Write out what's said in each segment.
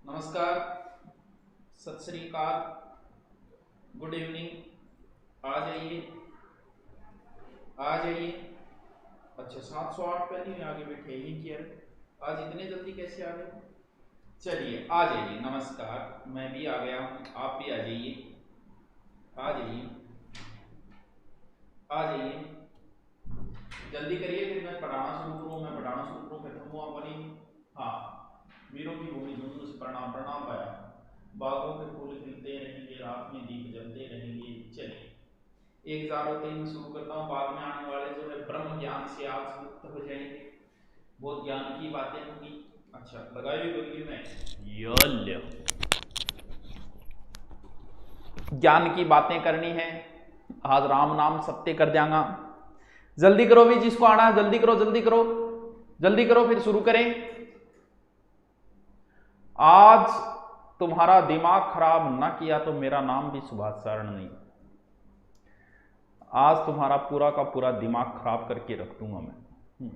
नमस्कार, सत श्री अकाल, गुड इवनिंग। आ जाइए आ जाइए। अच्छा 708 पहले ही आगे बैठे ही किया। आज इतने जल्दी कैसे आ गए? चलिए आ जाइए। नमस्कार, मैं भी आ गया हूँ, आप भी आ जाइए। आ जाइए आ जाइए, जल्दी करिए, फिर मैं पढ़ाना शुरू करूँ। मैं पढ़ाना शुरू करूँ फिर तुम अपनी। हाँ, वीरों की भूमि झुंझुनू से प्रणाम प्रणाम पाया। बागों के फूल खिलते रहेंगे, रात में दीप जलते रहेंगे। चलिए 1003 में शुरू करता हूँ। बाद में आने वाले जो है ब्रह्म ज्ञान से आज मुक्त हो जाएंगे, बहुत ज्ञान की बातें होंगी। अच्छा लगाई हुई में ज्ञान की बातें करनी है। आज राम नाम सत्य कर देंगा। जल्दी करो भी, जिसको आना है जल्दी करो जल्दी करो जल्दी करो, फिर शुरू करें। आज तुम्हारा दिमाग खराब ना किया तो मेरा नाम भी सुभाष शरण नहीं। आज तुम्हारा पूरा का पूरा दिमाग खराब करके रख दूंगा मैं।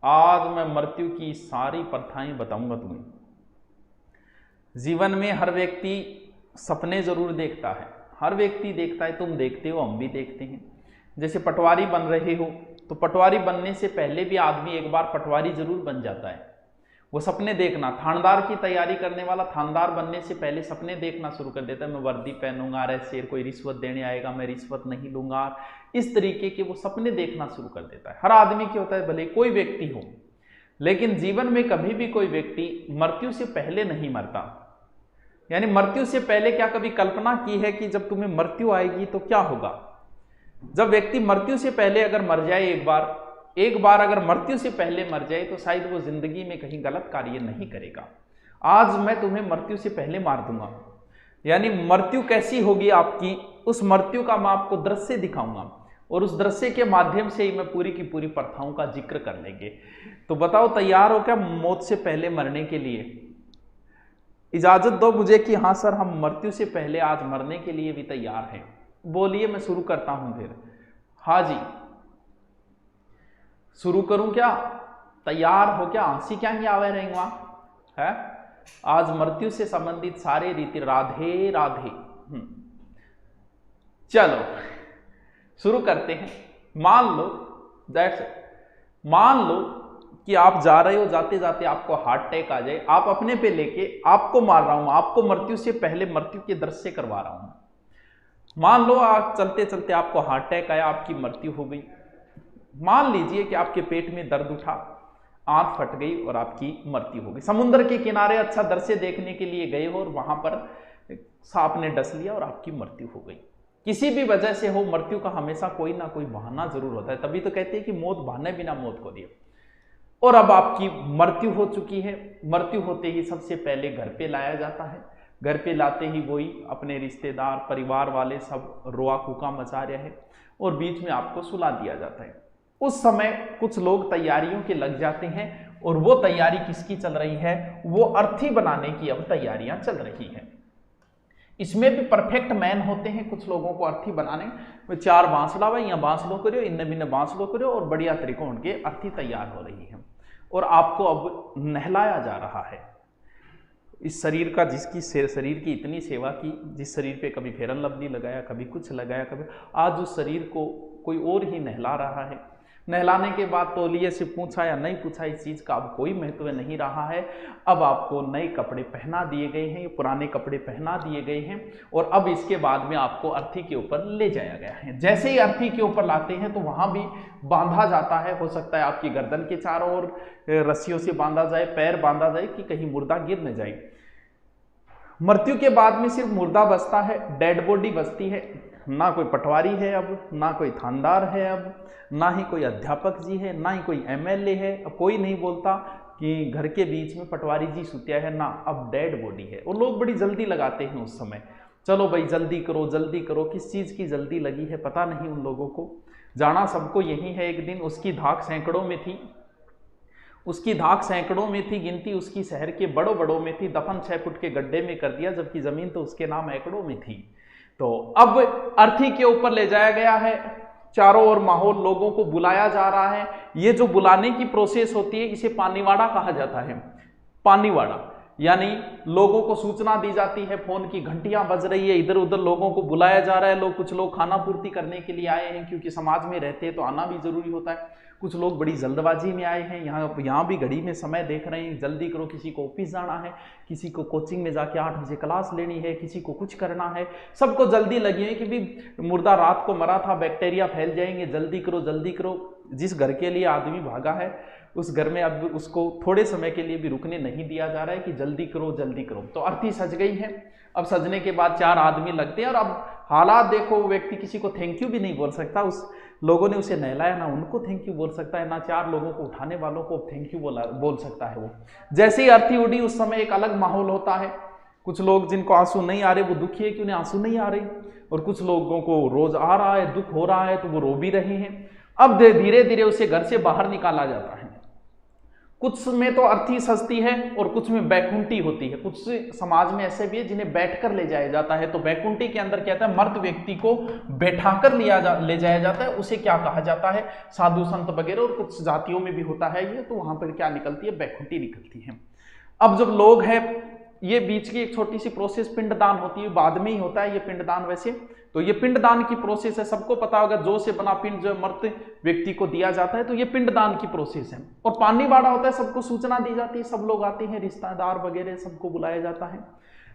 आज मैं मृत्यु की सारी प्रथाएं बताऊंगा तुम्हें। जीवन में हर व्यक्ति सपने जरूर देखता है, हर व्यक्ति देखता है, तुम देखते हो, हम भी देखते हैं। जैसे पटवारी बन रहे हो तो पटवारी बनने से पहले भी आदमी एक बार पटवारी जरूर बन जाता है। वो सपने देखना, थानेदार की तैयारी करने वाला थानेदार बनने से पहले सपने देखना शुरू कर देता है। मैं वर्दी पहनूंगा, अरे शेर कोई रिश्वत देने आएगा, मैं रिश्वत नहीं लूंगा। इस तरीके के वो सपने देखना शुरू कर देता है। हर आदमी की होता है, भले कोई व्यक्ति हो। लेकिन जीवन में कभी भी कोई व्यक्ति मृत्यु से पहले नहीं मरता। यानी मृत्यु से पहले क्या कभी कल्पना की है कि जब तुम्हें मृत्यु आएगी तो क्या होगा? जब व्यक्ति मृत्यु से पहले अगर मर जाए, एक बार अगर मृत्यु से पहले मर जाए तो शायद वो जिंदगी में कहीं गलत कार्य नहीं करेगा। आज मैं तुम्हें मृत्यु से पहले मार दूंगा। यानी मृत्यु कैसी होगी आपकी, उस मृत्यु का मैं आपको दृश्य दिखाऊंगा और उस दृश्य के माध्यम से ही मैं पूरी की पूरी प्रथाओं का जिक्र कर लेंगे। तो बताओ तैयार हो क्या मौत से पहले मरने के लिए? इजाजत दो मुझे कि हाँ सर, हम मृत्यु से पहले आज मरने के लिए भी तैयार हैं। बोलिए, मैं शुरू करता हूं फिर। हाँ जी, शुरू करूं क्या? तैयार हो क्या? हंसी क्या ही आवे रहेंगे है। आज मृत्यु से संबंधित सारे रीति। राधे राधे। चलो शुरू करते हैं। मान लो कि आप जा रहे हो, जाते जाते आपको हार्ट अटैक आ जाए, आप अपने पे लेके आपको मार रहा हूं, आपको मृत्यु से पहले मृत्यु के दृश्य करवा रहा हूं। मान लो आप चलते चलते आपको हार्ट अटैक आया, आपकी मृत्यु हो गई। मान लीजिए कि आपके पेट में दर्द उठा, आंत फट गई और आपकी मृत्यु हो गई। समुद्र के किनारे अच्छा दृश्य देखने के लिए गए हो और वहां पर सांप ने डस लिया और आपकी मृत्यु हो गई। किसी भी वजह से हो, मृत्यु का हमेशा कोई ना कोई बहाना जरूर होता है। तभी तो कहते हैं कि मौत बहाने बिना मौत को दिए। और अब आपकी मृत्यु हो चुकी है। मृत्यु होते ही सबसे पहले घर पे लाया जाता है। घर पे लाते ही वही अपने रिश्तेदार परिवार वाले सब रोआ कूका मचा रहे हैं और बीच में आपको सुला दिया जाता है। उस समय कुछ लोग तैयारियों के लग जाते हैं और वो तैयारी किसकी चल रही है? वो अर्थी बनाने की अब तैयारियां चल रही हैं। इसमें भी परफेक्ट मैन होते हैं कुछ लोगों को अर्थी बनाने में। 4 बांस लावा, यहाँ बांस लो करो, इनने बिन्ने बांस लो करो और बढ़िया त्रिकोण के अर्थी तैयार हो रही है और आपको अब नहलाया जा रहा है। इस शरीर का, जिसकी शरीर की इतनी सेवा की, जिस शरीर पे कभी फेरन लवली लगाया, कभी कुछ लगाया, कभी, आज उस शरीर को कोई और ही नहला रहा है। नहलाने के बाद तौलिए से पूछा या नहीं पूछा, इस चीज़ का अब कोई महत्व नहीं रहा है। अब आपको नए कपड़े पहना दिए गए हैं, पुराने कपड़े पहना दिए गए हैं और अब इसके बाद में आपको अर्थी के ऊपर ले जाया गया है। जैसे ही अर्थी के ऊपर लाते हैं तो वहाँ भी बांधा जाता है। हो सकता है आपकी गर्दन के चारों ओर रस्सियों से बांधा जाए, पैर बांधा जाए कि कहीं मुर्दा गिर न जाए। मृत्यु के बाद में सिर्फ मुर्दा बचता है, डेड बॉडी बचती है। ना कोई पटवारी है अब, ना कोई थानेदार है अब, ना ही कोई अध्यापक जी है, ना ही कोई एमएलए है। अब कोई नहीं बोलता कि घर के बीच में पटवारी जी सुत्या है, ना, अब डेड बॉडी है। और लोग बड़ी जल्दी लगाते हैं उस समय। चलो भाई जल्दी करो जल्दी करो, किस चीज़ की जल्दी लगी है पता नहीं उन लोगों को। जाना सबको यही है एक दिन। उसकी धाक सैकड़ों में थी, उसकी धाक सैकड़ों में थी, गिनती उसकी शहर के बड़ों बड़ों में थी। दफन 6 फुट के गड्ढे में कर दिया, जबकि जमीन तो उसके नाम एकड़ों में थी। तो अब अर्थी के ऊपर ले जाया गया है। चारों ओर माहौल, लोगों को बुलाया जा रहा है। ये जो बुलाने की प्रोसेस होती है इसे पानीवाड़ा कहा जाता है। पानीवाड़ा यानी लोगों को सूचना दी जाती है, फोन की घंटियां बज रही है, इधर उधर लोगों को बुलाया जा रहा है, कुछ लोग खाना पूर्ति करने के लिए आए हैं, क्योंकि समाज में रहते हैं तो आना भी जरूरी होता है। कुछ लोग बड़ी जल्दबाजी में आए हैं, यहाँ भी घड़ी में समय देख रहे हैं, जल्दी करो, किसी को ऑफिस जाना है, किसी को कोचिंग में जाके 8 बजे क्लास लेनी है, किसी को कुछ करना है, सबको जल्दी लगी है कि भी मुर्दा रात को मरा था, बैक्टीरिया फैल जाएंगे, जल्दी करो जल्दी करो। जिस घर के लिए आदमी भागा है उस घर में अब उसको थोड़े समय के लिए भी रुकने नहीं दिया जा रहा है कि जल्दी करो जल्दी करो। तो अर्थी सज गई है। अब सजने के बाद 4 आदमी लगते हैं और अब हालात देखो, वो व्यक्ति किसी को थैंक यू भी नहीं बोल सकता, उस लोगों ने उसे नहलाया, ना उनको थैंक यू बोल सकता है, ना 4 लोगों को उठाने वालों को थैंक यू बोल सकता है। वो जैसे ही अर्थी उड़ी उस समय एक अलग माहौल होता है। कुछ लोग जिनको आंसू नहीं आ रहे वो दुखी है कि उन्हें आंसू नहीं आ रहे, और कुछ लोगों को रोज आ रहा है, दुख हो रहा है तो वो रो भी रहे हैं। अब धीरे धीरे उसे घर से बाहर निकाला जाता है। कुछ में तो अर्थी सजती है और कुछ में बैकुंठी होती है। कुछ समाज में ऐसे भी है जिन्हें बैठकर ले जाया जाता है। तो बैकुंठी के अंदर क्या होता है, मर्द व्यक्ति को बैठाकर ले जाया जाता है, उसे क्या कहा जाता है, साधु संत वगैरह, और कुछ जातियों में भी होता है ये। तो वहां पर क्या निकलती है, बैकुंठी निकलती है। अब जब लोग हैं, ये बीच की एक छोटी सी प्रोसेस पिंडदान होती है, बाद में ही होता है ये पिंडदान वैसे। तो ये पिंडदान की प्रोसेस है, सबको पता होगा, जौ से बना पिंड जो मृत व्यक्ति को दिया जाता है, तो ये पिंडदान की प्रोसेस है। और पानी बाड़ा होता है, सबको सूचना दी जाती है, सब लोग आते हैं, रिश्तेदार वगैरह सबको बुलाया जाता है।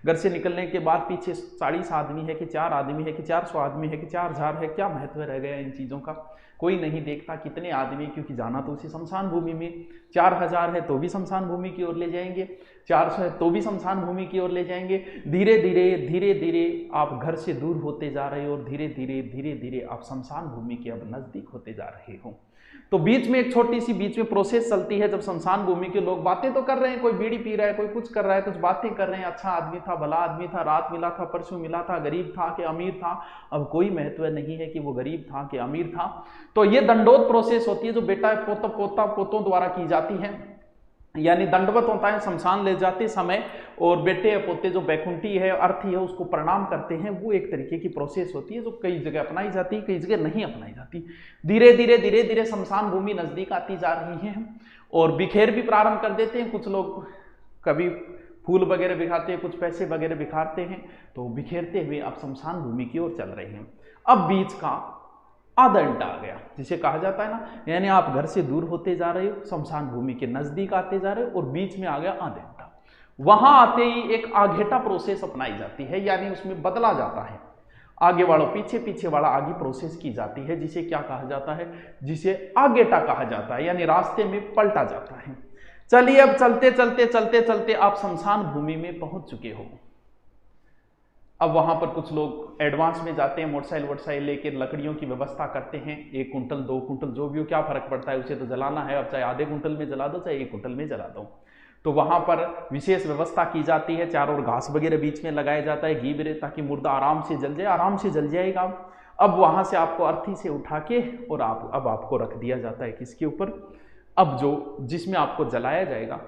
घर से निकलने के बाद पीछे 40 आदमी है कि 4 आदमी है कि 400 आदमी है कि 4000 है, क्या महत्व रह गया इन चीज़ों का, कोई नहीं देखता कितने आदमी, क्योंकि जाना तो उसी शमशान भूमि में। 4000 है तो भी शमशान भूमि की ओर ले जाएंगे, 400 है तो भी शमशान भूमि की ओर ले जाएंगे। धीरे धीरे आप घर से दूर होते जा रहे हो और धीरे धीरे आप शमशान भूमि के अब नजदीक होते जा रहे हो। तो बीच में एक छोटी सी बीच में प्रोसेस चलती है, जब शमशान भूमि के लोग बातें तो कर रहे हैं, कोई बीड़ी पी रहा है, कोई कुछ कर रहा है, कुछ बातें कर रहे हैं, अच्छा आदमी था, भला आदमी था, रात मिला था, परसों मिला था, गरीब था कि अमीर था, अब कोई महत्व नहीं है कि वो गरीब था कि अमीर था। तो ये दंडोत प्रोसेस होती है जो बेटा पोतों द्वारा की जाती है, यानी दंडवत होता है शमशान ले जाते समय, और बेटे या पोते जो बैकुंठी है, अर्थी है, उसको प्रणाम करते हैं। वो एक तरीके की प्रोसेस होती है जो कई जगह अपनाई जाती है, कई जगह नहीं अपनाई जाती। धीरे धीरे शमशान भूमि नजदीक आती जा रही है और बिखेर भी प्रारंभ कर देते हैं। कुछ लोग कभी फूल वगैरह बिखारते हैं, कुछ पैसे वगैरह बिखारते हैं, तो बिखेरते हुए आप शमशान भूमि की ओर चल रहे हैं। अब बीच का आधा घंटा आ गया, जिसे कहा जाता है ना, यानी आप घर से दूर होते जा रहे हो, शमशान भूमि के नजदीक आते जा रहे हो, और बीच में आ गया आधा घंटा। वहां आते ही एक आघेटा प्रोसेस अपनाई जाती है, यानी उसमें बदला जाता है, आगे वालों पीछे, पीछे वाला आगे प्रोसेस की जाती है, जिसे क्या कहा जाता है, जिसे आगेटा कहा जाता है, यानी रास्ते में पलटा जाता है। चलिए अब चलते आप शमशान भूमि में पहुंच चुके हो। अब वहां पर कुछ लोग एडवांस में जाते हैं, मोटरसाइकिल लेकर लकड़ियों की व्यवस्था करते हैं, 1 कुंटल 2 कुंटल जो भी हो, क्या फर्क पड़ता है, उसे तो जलाना है, अब चाहे आधे कुंटल में जला दो चाहे 1 कुंटल में जला दो। तो वहां पर विशेष व्यवस्था की जाती है, चारों ओर घास वगैरह बीच में लगाया जाता है, घी वगैरह, ताकि मुर्दा आराम से जल जाए, आराम से जल जाएगा। अब वहां से आपको अर्थी से उठा के और अब आपको रख दिया जाता है किसके ऊपर, अब जो जिसमें आपको जलाया जाएगा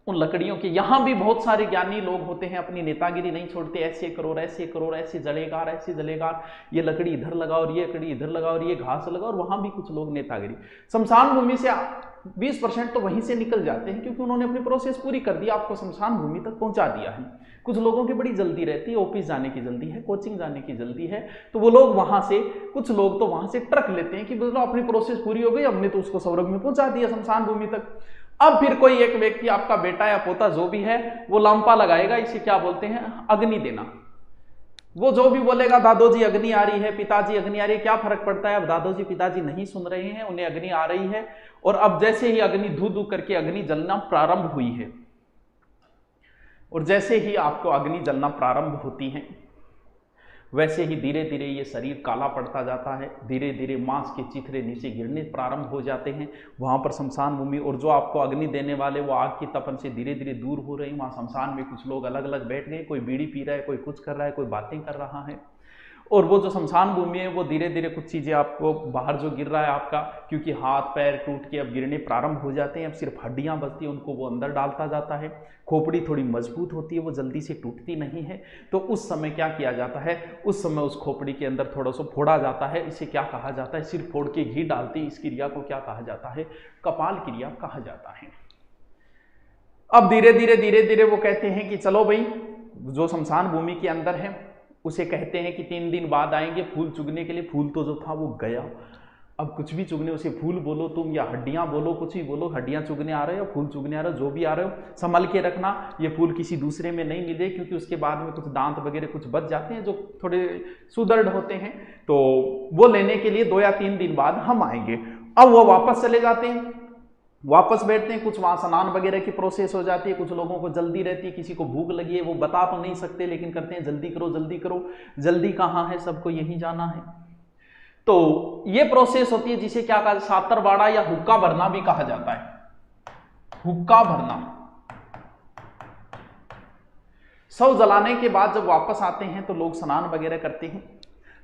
उन लकड़ियों के। यहाँ भी बहुत सारे ज्ञानी लोग होते हैं, अपनी नेतागिरी नहीं छोड़ते, ऐसे करो ऐसे जलेगा, ये लकड़ी इधर लगाओ और ये लकड़ी इधर लगाओ और ये घास लगाओ, और वहां भी कुछ लोग नेतागिरी। शमशान भूमि से 20% तो वहीं से निकल जाते हैं, क्योंकि उन्होंने अपनी प्रोसेस पूरी कर दी, आपको शमशान भूमि तक पहुंचा दिया है। कुछ लोगों की बड़ी जल्दी रहती है, ऑफिस जाने की जल्दी है, कोचिंग जाने की जल्दी है, तो वो लोग वहां से, कुछ लोग तो वहां से ट्रक लेते हैं कि बोलो अपनी प्रोसेस पूरी हो गई, हमने तो उसको स्वर्ग में पहुंचा दिया, शमशान भूमि तक। अब फिर कोई एक व्यक्ति, आपका बेटा या पोता जो भी है, वो लांपा लगाएगा, इसे क्या बोलते हैं, अग्नि देना। वो जो भी बोलेगा, दादोजी अग्नि आ रही है, पिताजी अग्नि आ रही है, क्या फर्क पड़ता है, अब दादोजी पिताजी नहीं सुन रहे हैं, उन्हें अग्नि आ रही है। और अब जैसे ही अग्नि धू धू करके अग्नि जलना प्रारंभ हुई है, और जैसे ही आपको अग्नि जलना प्रारंभ होती है, वैसे ही धीरे धीरे ये शरीर काला पड़ता जाता है, धीरे धीरे मांस के चिथड़े नीचे गिरने प्रारंभ हो जाते हैं। वहां पर शमशान भूमि, और जो आपको अग्नि देने वाले वो आग की तपन से धीरे धीरे दूर हो रहे हैं। वहां शमशान में कुछ लोग अलग अलग बैठ गए, कोई बीड़ी पी रहा है, कोई कुछ कर रहा है, कोई बातें कर रहा है। और वो जो शमशान भूमि है, वो धीरे धीरे कुछ चीज़ें आपको बाहर जो गिर रहा है आपका, क्योंकि हाथ पैर टूट के अब गिरने प्रारंभ हो जाते हैं, अब सिर्फ हड्डियां बचती हैं, उनको वो अंदर डालता जाता है। खोपड़ी थोड़ी मजबूत होती है, वो जल्दी से टूटती नहीं है। तो उस समय क्या किया जाता है, उस समय उस खोपड़ी के अंदर थोड़ा सा फोड़ा जाता है। इसे क्या कहा जाता है, सिर्फ फोड़ के घी डालती, इस क्रिया को क्या कहा जाता है, कपाल क्रिया कहा जाता है। अब धीरे धीरे वो कहते हैं कि चलो भाई, जो शमशान भूमि के अंदर है उसे कहते हैं कि 3 दिन बाद आएंगे फूल चुगने के लिए। फूल तो जो था वो गया। अब कुछ भी चुगने, उसे फूल बोलो तुम या हड्डियां बोलो, कुछ भी बोलो, हड्डियां चुगने आ रहे हो, फूल चुगने आ रहे हो, जो भी आ रहे हो, संभल के रखना, ये फूल किसी दूसरे में नहीं मिले, क्योंकि उसके बाद में कुछ दांत वगैरह कुछ बच जाते हैं जो थोड़े सुदृढ़ होते हैं, तो वो लेने के लिए 2 या 3 दिन बाद हम आएंगे। अब वो वापस चले जाते हैं, वापस बैठते हैं, कुछ वहां स्नान वगैरह की प्रोसेस हो जाती है, कुछ लोगों को जल्दी रहती है, किसी को भूख लगी है, वो बता तो नहीं सकते लेकिन करते हैं जल्दी करो जल्दी करो, जल्दी कहाँ है, सबको यहीं जाना है। तो ये प्रोसेस होती है जिसे क्या कहा, सातरवाड़ा या हुक्का भरना भी कहा जाता है। हुक्का भरना। शव जलाने के बाद जब वापस आते हैं तो लोग स्नान वगैरह करते हैं,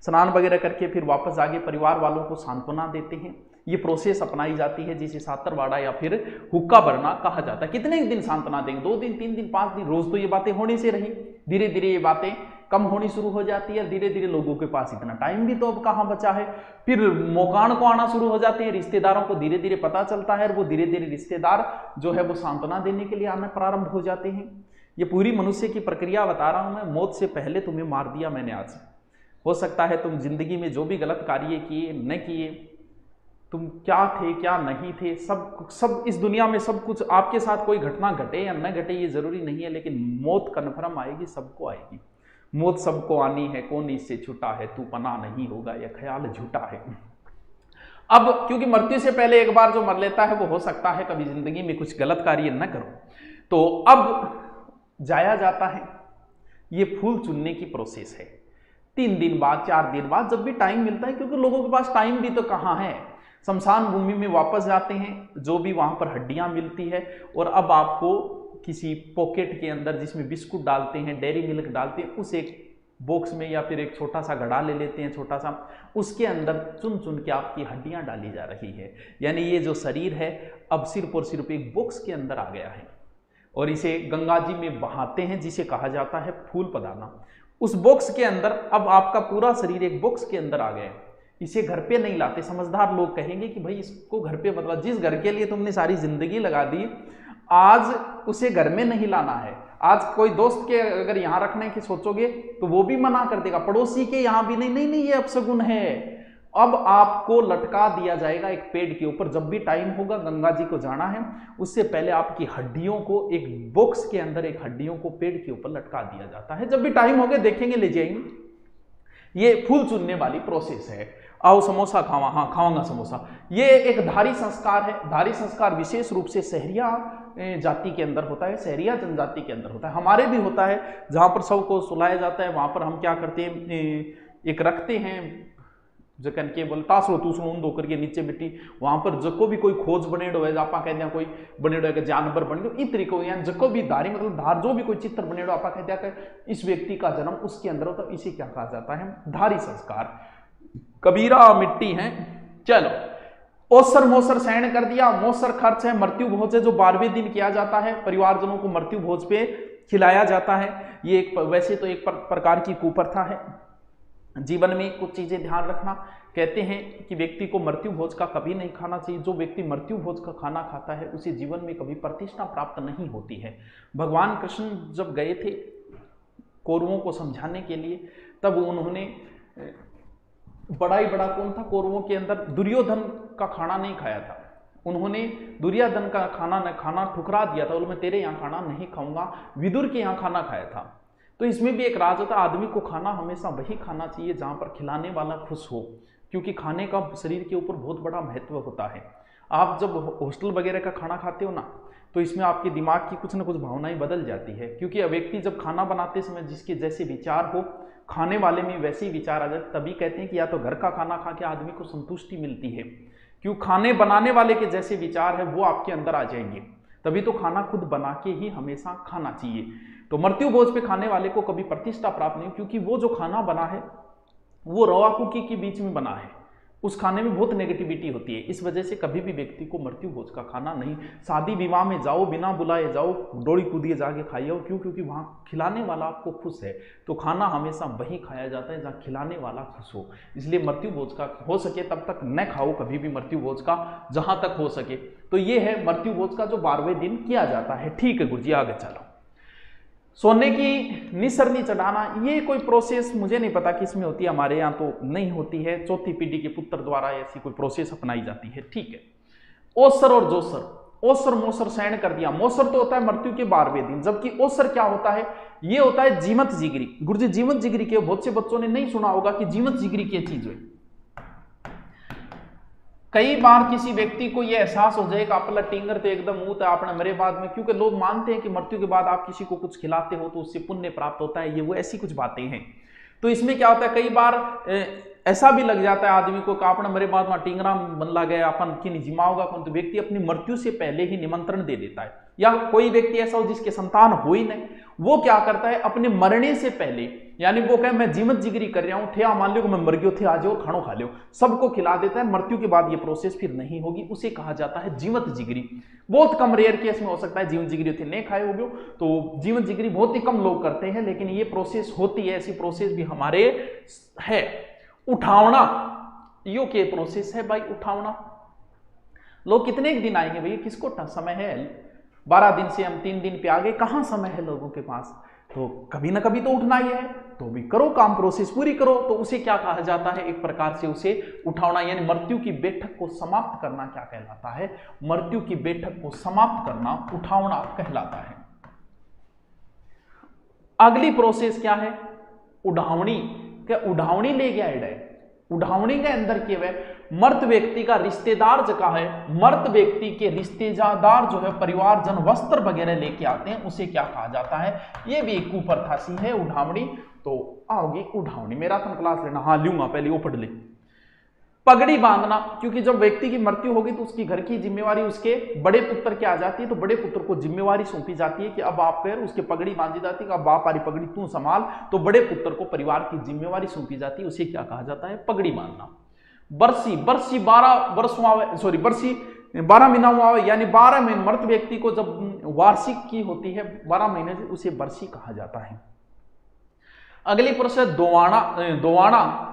स्नान वगैरह करके फिर वापस आगे परिवार वालों को सांत्वना देते हैं। ये प्रोसेस अपनाई जाती है जिसे सातरवाड़ा या फिर हुक्का भरना कहा जाता है। कितने दिन सांत्वना देंगे, 2 दिन 3 दिन 5 दिन, रोज तो ये बातें होने से रही, धीरे धीरे ये बातें कम होनी शुरू हो जाती है, धीरे धीरे लोगों के पास इतना टाइम भी तो अब कहाँ बचा है, फिर मौकान को आना शुरू हो जाते हैं, रिश्तेदारों को धीरे धीरे पता चलता है और वो धीरे धीरे रिश्तेदार जो है वो सांत्वना देने के लिए आना प्रारंभ हो जाते हैं। ये पूरी मनुष्य की प्रक्रिया बता रहा हूं मैं, मौत से पहले तुम्हें मार दिया मैंने आज। हो सकता है तुम जिंदगी में जो भी गलत कार्य किए न किए, तुम क्या थे क्या नहीं थे, सब इस दुनिया में सब कुछ, आपके साथ कोई घटना घटे या न घटे ये जरूरी नहीं है, लेकिन मौत कन्फर्म आएगी, सबको आएगी। मौत सबको आनी है, कौन इससे छूटा है, तू पना नहीं होगा, यह ख्याल झूठा है। अब क्योंकि मृत्यु से पहले एक बार जो मर लेता है वो हो सकता है कभी जिंदगी में कुछ गलत कार्य न करो, तो अब जाया जाता है। ये फूल चुनने की प्रोसेस है। 3 दिन बाद 4 दिन बाद जब भी टाइम मिलता है, क्योंकि लोगों के पास टाइम भी तो कहाँ है, शमशान भूमि में वापस जाते हैं, जो भी वहां पर हड्डियां मिलती है, और अब आपको किसी पॉकेट के अंदर जिसमें बिस्कुट डालते हैं, डेयरी मिल्क डालते हैं, उस एक बॉक्स में या फिर एक छोटा सा घड़ा ले लेते हैं छोटा सा, उसके अंदर चुन चुन के आपकी हड्डियां डाली जा रही है। यानी ये जो शरीर है अब सिर्फ और सिर्फ एक बॉक्स के अंदर आ गया है, और इसे गंगा जी में बहाते हैं जिसे कहा जाता है फूल पदाना। उस बॉक्स के अंदर अब आपका पूरा शरीर एक बॉक्स के अंदर आ गया है। इसे घर पे नहीं लाते। समझदार लोग कहेंगे कि भाई इसको घर पे, मतलब जिस घर के लिए तुमने सारी जिंदगी लगा दी, आज उसे घर में नहीं लाना है। आज कोई दोस्त के अगर यहाँ रखने की सोचोगे तो वो भी मना कर देगा, पड़ोसी के यहाँ भी नहीं, नहीं नहीं ये अपशगुन है। अब आपको लटका दिया जाएगा एक पेड़ के ऊपर। जब भी टाइम होगा गंगा जी को जाना है, उससे पहले आपकी हड्डियों को एक बॉक्स के अंदर, एक हड्डियों को पेड़ के ऊपर लटका दिया जाता है। जब भी टाइम होगा देखेंगे, ले जाएंगे। ये फूल चुनने वाली प्रोसेस है। आओ समोसा खावा, हाँ खाऊंगा समोसा। ये एक धारी संस्कार है। धारी संस्कार विशेष रूप से सहरिया जाति के अंदर होता है, सहरिया जनजाति के अंदर होता है। हमारे भी होता है, जहाँ पर सबको सुलाया जाता है, वहाँ पर हम क्या करते हैं, एक रखते हैं जकन के बोल तासरो तूसरो उन दो करके नीचे मिट्टी, वहां पर जको भी कोई खोज बनेडो है, आपा कहते हैं कोई बनेडो है कि जानवर बन गयो, इस तरीके यानी जको भी धारी मतलब धार जो भी कोई चित्र बनेडो, आपा कहते हैं कि इस व्यक्ति का जन्म उसके अंदर होता है। इसे क्या कहा जाता है, धारी संस्कार। कबीरा मिट्टी है। चलो ओसर मोसर सहन कर दिया। मोसर खर्च है, मृत्यु भोज है, जो 12वें दिन किया जाता है। परिवारजनों को मृत्यु भोज पे खिलाया जाता है। ये एक वैसे तो एक प्रकार की कुप्रथा है। जीवन में कुछ चीजें ध्यान रखना। कहते हैं कि व्यक्ति को मृत्यु भोज का कभी नहीं खाना चाहिए। जो व्यक्ति मृत्यु भोज का खाना खाता है उसे जीवन में कभी प्रतिष्ठा प्राप्त नहीं होती है। भगवान कृष्ण जब गए थे कौरवों को समझाने के लिए, तब उन्होंने बड़ा ही बड़ा कौन था कौरवों के अंदर, दुर्योधन का खाना नहीं खाया था। उन्होंने दुर्योधन का खाना ठुकरा दिया था। बोले मैं तेरे यहाँ खाना नहीं खाऊंगा, विदुर के यहाँ खाना खाया था। तो इसमें भी एक राज होता है, आदमी को खाना हमेशा वही खाना चाहिए जहाँ पर खिलाने वाला खुश हो, क्योंकि खाने का शरीर के ऊपर बहुत बड़ा महत्व होता है। आप जब हॉस्टल वगैरह का खाना खाते हो ना, तो इसमें आपके दिमाग की कुछ ना कुछ भावनाएं बदल जाती है, क्योंकि व्यक्ति जब खाना बनाते समय जिसके जैसे विचार हो, खाने वाले में वैसे ही विचार आ जाए। तभी कहते हैं कि या तो घर का खाना खा के आदमी को संतुष्टि मिलती है, क्यों खाने बनाने वाले के जैसे विचार है वो आपके अंदर आ जाएंगे। तभी तो खाना खुद बना के ही हमेशा खाना चाहिए। तो मृत्यु भोज पे खाने वाले को कभी प्रतिष्ठा प्राप्त नहीं, क्योंकि वो जो खाना बना है वो रवा कुकी के बीच में बना है। उस खाने में बहुत नेगेटिविटी होती है। इस वजह से कभी भी व्यक्ति को मृत्यु भोज का खाना नहीं, शादी विवाह में जाओ बिना बुलाए जाओ, डोली कूदिए जाके खाइए, क्यों? क्योंकि वहाँ खिलाने वाला आपको खुश है, तो खाना हमेशा वहीं खाया जाता है जहाँ खिलाने वाला खुश हो। इसलिए मृत्यु भोज का हो सके तब तक न खाओ कभी भी मृत्यु भोज का, जहाँ तक हो सके। तो ये है मृत्यु भोज का जो 12वें दिन किया जाता है। ठीक है गुरुजी, आगे चलो। सोने की निसरनी चढ़ाना, ये कोई प्रोसेस मुझे नहीं पता किस में होती है, हमारे यहाँ तो नहीं होती है। चौथी पीढ़ी के पुत्र द्वारा ऐसी कोई प्रोसेस अपनाई जाती है। ठीक है। ओसर और जोसर, ओसर मोसर सहन कर दिया। मोसर तो होता है मृत्यु के 12वें दिन, जबकि ओसर क्या होता है? ये होता है जीवंत जिगरी। गुरुजी जीवंत जिगरी के बहुत से बच्चों ने नहीं सुना होगा कि जीवंत जिगरी क्या चीज है। कई बार किसी व्यक्ति को यह एहसास हो जाए कि आपला टिंगर तो एकदम मुंह है आपने मरे बाद में, क्योंकि लोग मानते हैं कि मृत्यु के बाद आप किसी को कुछ खिलाते हो तो उससे पुण्य प्राप्त होता है, ये वो ऐसी कुछ बातें हैं। तो इसमें क्या होता है, कई बार ऐसा भी लग जाता है आदमी को कि आपने मरे बाद में टिंगरा बनला गया, अपन की नहीं जिमा होगा कौन, तो व्यक्ति अपनी मृत्यु से पहले ही निमंत्रण दे देता है। या कोई व्यक्ति ऐसा हो जिसके संतान हो ही नहीं, वो क्या करता है अपने मरने से पहले, यानी वो कहे मैं जीवत जिगरी कर रहा हूं, ठे मान लो मैं मर गयो थे, आ जाओ खानो खा लो, सबको खिला देता है। मृत्यु के बाद ये प्रोसेस फिर नहीं होगी, उसे कहा जाता है जीवत जिगरी। बहुत कम रेयर केस में हो सकता है जीवत जिगरी थे नहीं खाए होगे, तो जीवत जिगरी बहुत ही कम लोग करते हैं, लेकिन ये प्रोसेस होती है। ऐसी प्रोसेस भी हमारे है। उठावना, यो के प्रोसेस है भाई, उठावना। लोग कितने दिन आएंगे भैया, किसको समय है? 12 दिन से हम 3 दिन पे आगे, कहां समय है लोगों के पास? तो कभी ना कभी तो उठना ही है, तो भी करो काम, प्रोसेस पूरी करो। तो उसे क्या कहा जाता है? एक प्रकार से उसे उठावना, यानी मृत्यु की बैठक को समाप्त करना क्या कहलाता है? मृत्यु की बैठक को समाप्त करना उठावना कहलाता है। अगली प्रोसेस क्या है? उठावनी। क्या उठावनी ले गया है? उठावनी के अंदर क्या है? मर्द व्यक्ति का रिश्तेदार जगह है, मर्द व्यक्ति के रिश्तेदार जो है परिवारजन वस्त्र वगैरह लेके आते हैं, उसे क्या कहा जाता है? ये भी एक कुप्रथा सी है उठावनी। तो आओगी उठावनी, मेरा तो क्लास लेना, हाँ लूंगा, पहले वो पढ़ ले। पगड़ी बांधना, क्योंकि जब व्यक्ति की मृत्यु होगी तो उसकी घर की जिम्मेवारी उसके बड़े पुत्र की आ जाती है, तो बड़े पुत्र को जिम्मेवारी सौंपी जाती है कि अब आप फिर उसके पगड़ी बांधी जाती है कि अब बाप आरी पगड़ी तू संभाल, तो बड़े पुत्र को परिवार की जिम्मेवारी सौंपी जाती है, उसे क्या कहा जाता है? पगड़ी बांधना। बरसी, बरसी 12 वर्ष आवे, सॉरी बरसी 12 महीना आवे, यानी 12 महीने मृत व्यक्ति को जब वार्षिक की होती है 12 महीने से, उसे बरसी कहा जाता है। अगली प्रोसेस दोवाना। दोवाना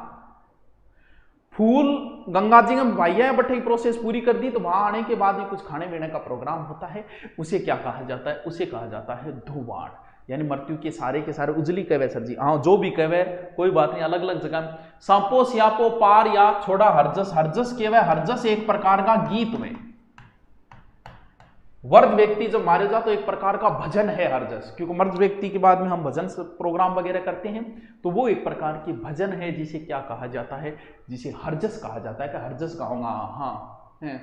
फूल गंगा जी में भाइया है, बट ये प्रोसेस पूरी कर दी तो वहां आने के बाद ही कुछ खाने पीने का प्रोग्राम होता है, उसे क्या कहा जाता है? उसे कहा जाता है धुवाड़। यानी मृत्यु के सारे उजली कहवे सर जी, हाँ जो भी कहवे कोई बात नहीं, अलग अलग जगह में सांपो सियापो पार या छोड़ा हरजस, हरजस कहवे, हरजस एक प्रकार का गीत में मर्द व्यक्ति जब मारे जा तो एक प्रकार का भजन है हरजस, क्योंकि मर्द व्यक्ति के बाद में हम भजन प्रोग्राम वगैरह करते हैं, तो वो एक प्रकार की भजन है जिसे क्या कहा जाता है? जिसे हरजस कहा जाता है। कि हरजस गाऊंगा, हाँ है।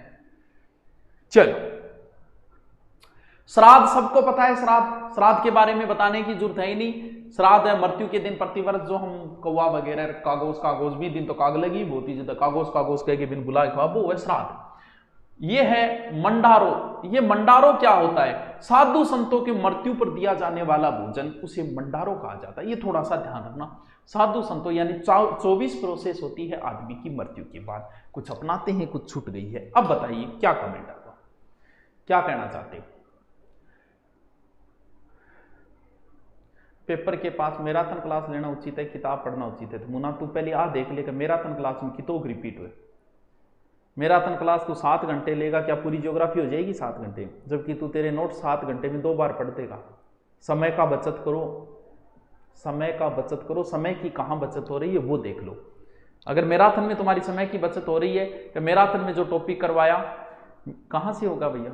चलो, श्राद्ध सबको पता है। श्राद्ध के बारे में बताने की जरूरत है ही नहीं। श्राद्ध है मृत्यु के दिन प्रतिवर्ष जो हम कौवा वगैरह कागोज भी दिन तो काग लगी होती, जो कागोज कह के बिन बुलाए खवा, वो है श्राद्ध। ये है मंडारो। ये मंडारो क्या होता है? साधु संतों के मृत्यु पर दिया जाने वाला भोजन, उसे मंडारो कहा जाता है। ये थोड़ा सा ध्यान रखना। साधु संतों यानी 24 प्रोसेस होती है आदमी की मृत्यु के बाद, कुछ अपनाते हैं, कुछ छूट गई है। अब बताइए क्या कमेंट आपका, क्या कहना चाहते हो? पेपर के पास मैराथन क्लास लेना उचित है, किताब पढ़ना उचित है? तो मुन्ना तू पहले आ देख लेकर मैराथन क्लास में कितों रिपीट हुए। मैराथन क्लास तू 7 घंटे लेगा, क्या पूरी ज्योग्राफी हो जाएगी 7 घंटे में? जबकि तू तेरे नोट 7 घंटे में 2 बार पढ़ देगा। समय का बचत करो, समय का बचत करो। समय की कहाँ बचत हो रही है वो देख लो। अगर मैराथन में तुम्हारी समय की बचत हो रही है, तो मैराथन में जो टॉपिक करवाया कहाँ से होगा भैया?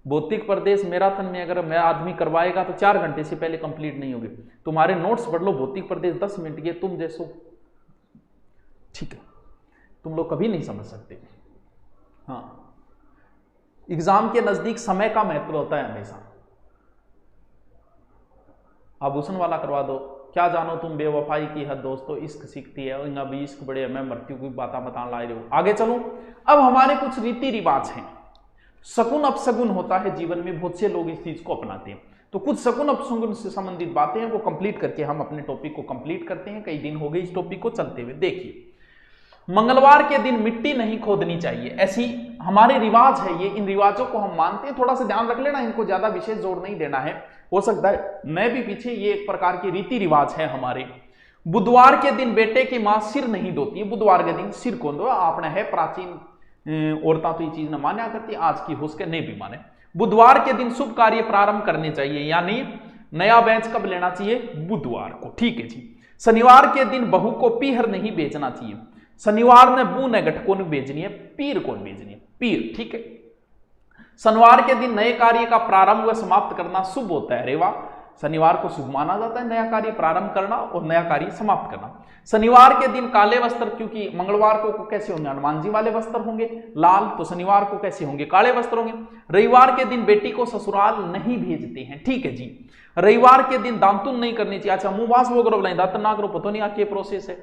भौतिक प्रदेश मैराथन में अगर मैं आदमी करवाएगा तो 4 घंटे से पहले कंप्लीट नहीं होगी। तुम्हारे नोट्स पढ़ लो, भौतिक प्रदेश 10 मिनट के, तुम जैसो ठीक है, तुम लोग कभी नहीं समझ सकते। हाँ, एग्जाम के नजदीक समय का महत्व होता है हमेशा। आभूषण वाला करवा दो। क्या जानो तुम बेवफाई की हद दोस्तों, इश्क सीखती है। और अभी इश्क बड़े मैं मृत्यु की बात बताने ला रहे हो। आगे चलो। अब हमारे कुछ रीति रिवाज हैं। शकुन अपशगुन होता है जीवन में, बहुत से लोग इस चीज को अपनाते हैं। तो कुछ शकुन अपशगुन से संबंधित बातें हैं, वो कंप्लीट करके हम अपने टॉपिक को कंप्लीट करते हैं। कई दिन हो गए इस टॉपिक को चलते हुए। देखिए, मंगलवार के दिन मिट्टी नहीं खोदनी चाहिए, ऐसी हमारे रिवाज है ये, इन रिवाजों को हम मानते हैं, थोड़ा सा ध्यान रख लेना, इनको ज्यादा विशेष जोर नहीं देना है, हो सकता है मैं भी पीछे, ये एक प्रकार की रीति रिवाज है हमारे। बुधवार के दिन बेटे की मां सिर नहीं धोती है, बुधवार के दिन सिर कौन दो आपने है, प्राचीन औरतां तो ये चीज न मान्या करती, आज की हो सके नहीं भी माने। बुधवार के दिन शुभ कार्य प्रारंभ करने चाहिए, यानी नया बेंच कब लेना चाहिए, बुधवार को, ठीक है जी। शनिवार के दिन बहू को पीहर नहीं बेचना चाहिए, शनिवार ने बू ने गठ कौन भेजनी है, पीर कौन भेजनी है, पीर, ठीक है। शनिवार के दिन नए कार्य का प्रारंभ व समाप्त करना शुभ होता है, रेवा, शनिवार को शुभ माना जाता है नया कार्य प्रारंभ करना और नया कार्य समाप्त करना। शनिवार के दिन काले वस्त्र, क्योंकि मंगलवार को कैसे होंगे, हनुमान जी वाले वस्त्र होंगे लाल, तो शनिवार को कैसे होंगे, काले वस्त्र होंगे। रविवार के दिन बेटी को ससुराल नहीं भेजते हैं, ठीक है जी। रविवार के दिन दांतुन नहीं करनी चाहिए, अच्छा मुंहवास वो करो दांतन ना करो, पता नहीं आके प्रोसेस है।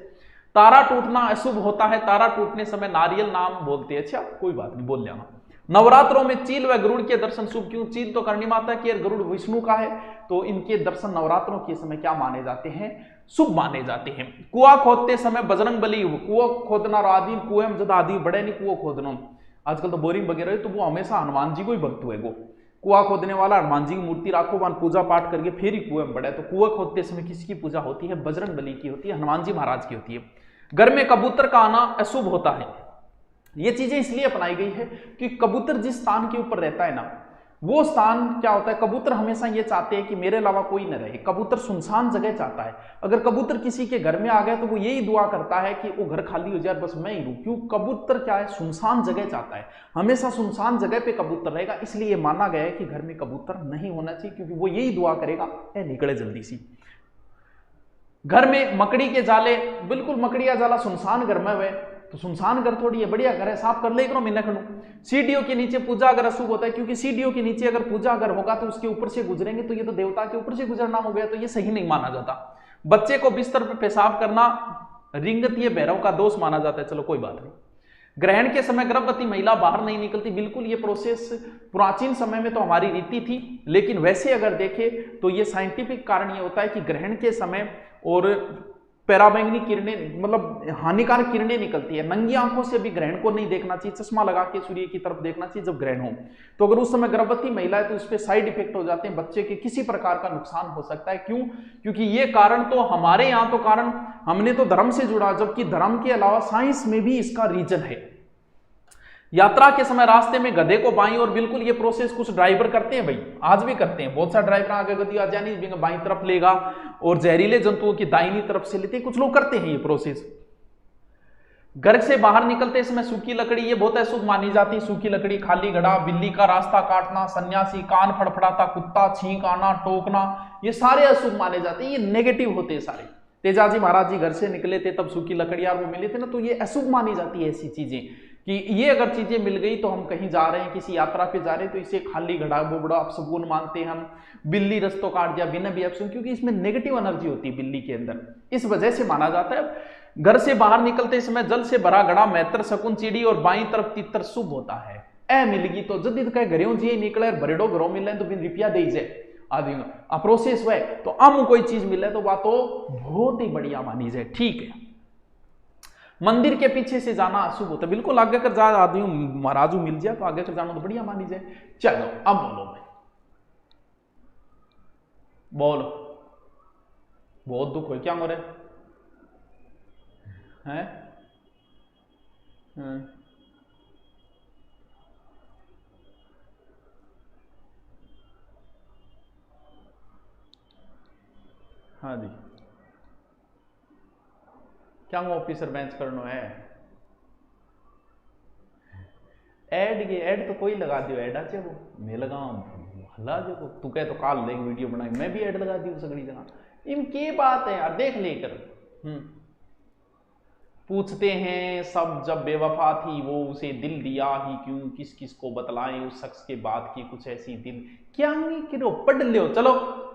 तारा टूटना अशुभ होता है, तारा टूटने समय नारियल नाम बोलते हैं, अच्छा कोई बात नहीं बोल लेना। नवरात्रों में चील व गरुड़ के दर्शन शुभ, क्यों, चील तो करणी माता की और गरुड़ विष्णु का है, तो इनके दर्शन नवरात्रों के समय क्या माने जाते हैं, शुभ माने जाते हैं। कुआं खोदते समय बजरंग बली, कुआं खोदना आदि कुएं में ज्यादा आदि बड़े नहीं कुआं खोदना, आजकल तो बोरिंग वगैरह, तो वो हमेशा हनुमान जी को ही भक्त हुए, कुआं खोदने वाला हनुमान जी की मूर्ति राखो, वन पूजा पाठ करके फिर ही कुएं में बढ़े, तो कुआं खोदते समय किसकी पूजा होती है, बजरंग बली की होती है, हनुमान जी महाराज की होती है। घर में कबूतर का आना अशुभ होता है, ये चीजें इसलिए अपनाई गई है कि कबूतर जिस स्थान के ऊपर रहता है ना, वो स्थान क्या होता है, कबूतर हमेशा ये चाहते हैं कि मेरे अलावा कोई न रहे, कबूतर सुनसान जगह चाहता है। अगर कबूतर किसी के घर में आ गया तो वो यही दुआ करता है कि वो घर खाली हो जाए, बस मैं ही रहूं, क्यों, कबूतर क्या है, सुनसान जगह चाहता है, हमेशा सुनसान जगह पे कबूतर रहेगा, इसलिए माना गया है कि घर में कबूतर नहीं होना चाहिए, क्योंकि वो यही दुआ करेगा ए निकले जल्दी सी। घर में मकड़ी के जाले, बिल्कुल मकड़ी का जाला सुनसान घर में हुए, तो सुनसान घर थोड़ी है, बढ़िया घर है, साफ कर ले करो मिना खड़ू। सीढ़ियों के नीचे पूजा अगर अशुभ होता है, क्योंकि सीढ़ियों के नीचे अगर पूजा अगर होगा तो उसके ऊपर से गुजरेंगे, तो ये तो देवता के ऊपर से गुजरना हो गया, तो ये सही नहीं माना जाता। बच्चे को बिस्तर पर पेशाब करना रिंगतीय भैरव का दोष माना जाता है, चलो कोई बात नहीं। ग्रहण के समय गर्भवती महिला बाहर नहीं निकलती, बिल्कुल ये प्रोसेस प्राचीन समय में तो हमारी रीति थी, लेकिन वैसे अगर देखें तो ये साइंटिफिक कारण ये होता है कि ग्रहण के समय और पैराबैंगनी किरणें, मतलब हानिकारक किरणें निकलती है, नंगी आंखों से भी ग्रहण को नहीं देखना चाहिए, चश्मा लगा के सूर्य की तरफ देखना चाहिए जब ग्रहण हो। तो अगर उस समय गर्भवती महिला है तो उस पर साइड इफेक्ट हो जाते हैं, बच्चे के किसी प्रकार का नुकसान हो सकता है, क्यों, क्योंकि ये कारण तो हमारे यहाँ तो कारण हमने तो धर्म से जुड़ा, जबकि धर्म के अलावा साइंस में भी इसका रीजन है। यात्रा के समय रास्ते में गधे को बाईं, और बिल्कुल ये प्रोसेस कुछ ड्राइवर करते हैं भाई, आज भी करते हैं, बहुत सारे ड्राइवर आगे गति आ जानी बाईं तरफ लेगा और जहरीले जंतुओं की दाहिनी तरफ से लेते हैं, कुछ लोग करते हैं ये प्रोसेस। घर से बाहर निकलते समय सूखी लकड़ी, ये बहुत अशुभ मानी जाती है, सूखी लकड़ी, खाली घड़ा, बिल्ली का रास्ता काटना, सन्यासी, कान फड़फड़ाता, कुत्ता, छींक आना, टोकना, ये सारे अशुभ माने जाते हैं, ये नेगेटिव होते हैं सारे। तेजाजी महाराज जी घर से निकले थे तब सूखी लकड़ियां वो मिले थे ना, तो ये अशुभ मानी जाती है ऐसी चीजें, कि ये अगर चीजें मिल गई तो हम कहीं जा रहे हैं, किसी यात्रा पे जा रहे हैं, तो इसे खाली घड़ा बोबड़ा अपशगुन मानते हैं हम। बिल्ली रस्तों काट दिया बिना भी अपशगुन, क्योंकि इसमें नेगेटिव एनर्जी होती है बिल्ली के अंदर, इस वजह से माना जाता है। घर से बाहर निकलते समय जल से भरा घड़ा, मैत्र, शकुन, चिड़ी और बाईं तरफ तितर शुभ होता है। ए मिलगी तो जल्दी कहे घरों जी निकले, भरेडो घरों मिले तो बिन रुपया दे जाए आदि प्रोसेस हुए, तो अम कोई चीज मिले तो बात तो बहुत ही बढ़िया मानी जाए, ठीक है। मंदिर के पीछे से जाना अशुभ होता है, बिल्कुल आगे कर जा आदमी महाराजू मिल जाए तो आगे कर जाना तो बढ़िया मानी जाए। चलो अब बोलो, मैं बोलो, बहुत दुख हो, क्या हो रहा है? हाँ जी, क्या ऑफिसर बेंच करना है? ऐड तो कोई लगा दियो, ऐड आचे वो मैं लगाऊं हल्ला जो तू कहे तो काल देख वीडियो बनाई, मैं भी ऐड लगा दी सगड़ी जगह, इनकी बात है यार, देख लेकर। पूछते हैं सब जब बेवफा थी वो उसे दिल दिया ही क्यों, किस किस को बतलाएं उस शख्स के बाद की कुछ ऐसी दिल क्या, पढ़ लो चलो।